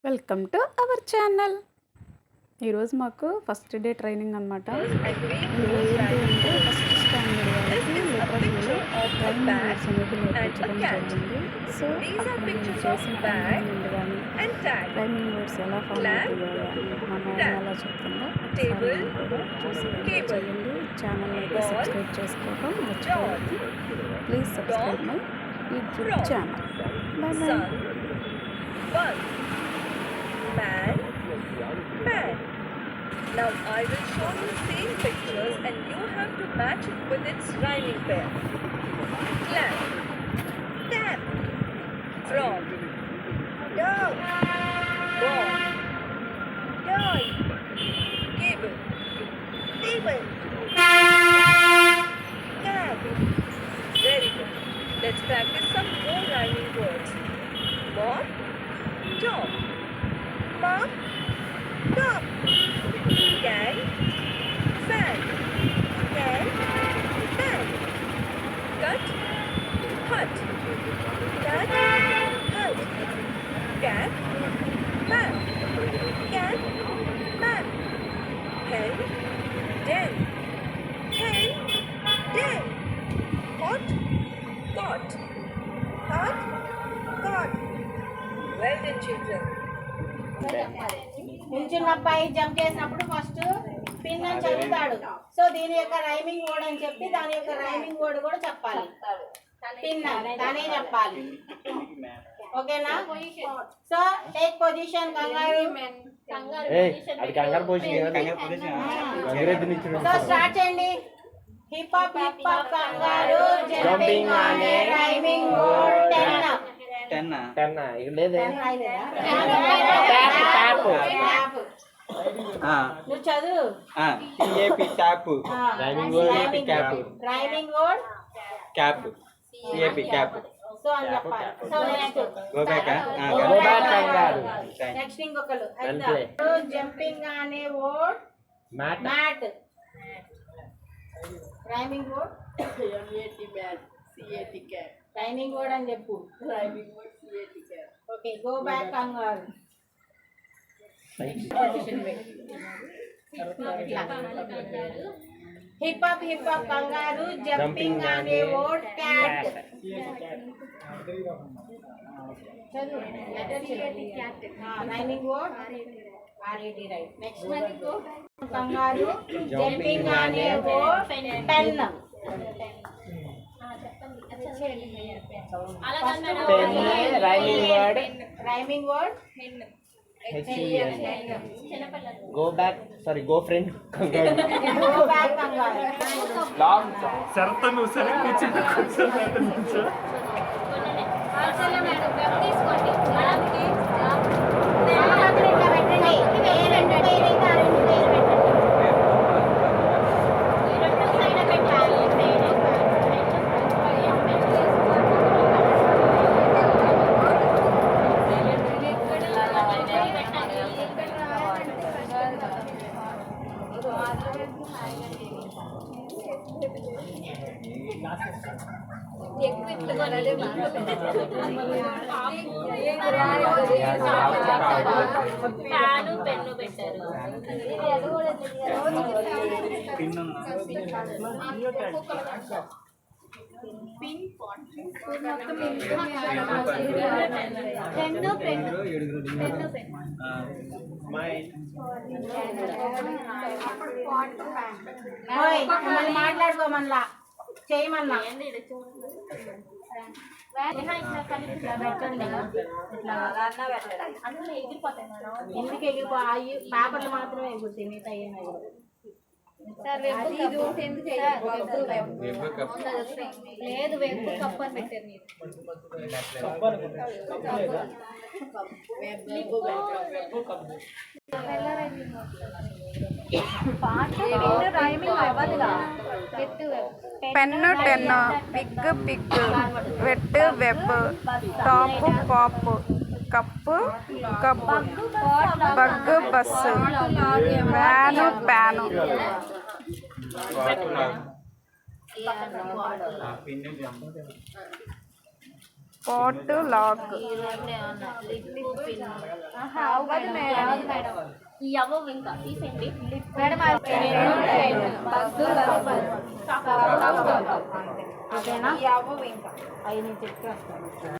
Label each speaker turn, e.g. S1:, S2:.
S1: Welcome to our channel. ఈరోజు మాకు first day training అనమాట. ఏంటి అంటే ఫస్ట్ స్టాండర్డ్ వాళ్ళకి లిటరసీలో ట్రైనింగ్ వర్డ్స్ అనేది నేర్పించడం జరిగింది. సో అక్కడ నేను చేసిన ట్రైనింగ్ ఉంది కానీ ట్రైనింగ్ వర్డ్స్ ఎలా ఫామ్ అవుతాయో మా మేడం ఎలా చెప్తుందో కూడా చూసి చేయండి. ఛానల్ అయితే సబ్స్క్రైబ్ చేసుకోవడం మర్చిపోవద్దు. Please subscribe my YouTube channel. Bye bye.
S2: Man, man. Now I will show you same pictures and you have to match it with its rhyming pair. Clap, tap, frog, dog, ball, toy, cable, table, cat. Very good. Let's practice some more rhyming words. Mom, dog. Mom, dog. Can, fan. Can, fan. Cut, hut. Cut, hut. Cat, map. Cat, map. Hen, den. Hen, den. Hot, got. Hot, got. Well done, children.
S3: నిల్చున్న అబ్బాయి jump చేసినప్పుడు first pin అని చదువుతాడు. So దీని యొక్క rhyming word అని చెప్పి దాని యొక్క రైమింగ్ వర్డ్ కూడా చెప్పాలి. పిన్ తనే చెప్పాలి. ఓకేనా? So take position kangaroo. So start చేయండి. Hip hop kangaroo jumping on a rhyming word 10 నువ్వు చదువు. Rhyming word
S4: cap cap.
S3: So అని చెప్పాలి. సో నెక్స్ట్ ఇంకొకరు జంపింగ్ అనే word mat. Rhyming word rhyming word అని చెప్పు. Okay, go back kangaroo. Hip hop kangaroo jumping అనే word cat. Rhyming word R A T right. Next kangaroo jumping అనే word pen. Rhyming word
S4: go back go friend.
S3: Go back కంగారు.
S5: Pan pen పెట్టారు.
S3: మాట్లాడుకోమల్లా చేయమన్నా. ఎందుకు ఎగిరిపోయి పేపర్లు మాత్రమే ఎగురుతాయి, మిగతా ఏమీ
S5: లేదు. వెంపు కప్పు అని పెట్టారు మీరు.
S1: Pen ten, big big, wet web, top pop, cup cup, bug bus, van pan. Pot lock.
S5: ఈ అవ్వ ఇంకా తీసేయండి.
S3: ఓకేనా? అవి నేను చెప్తే వస్తాను.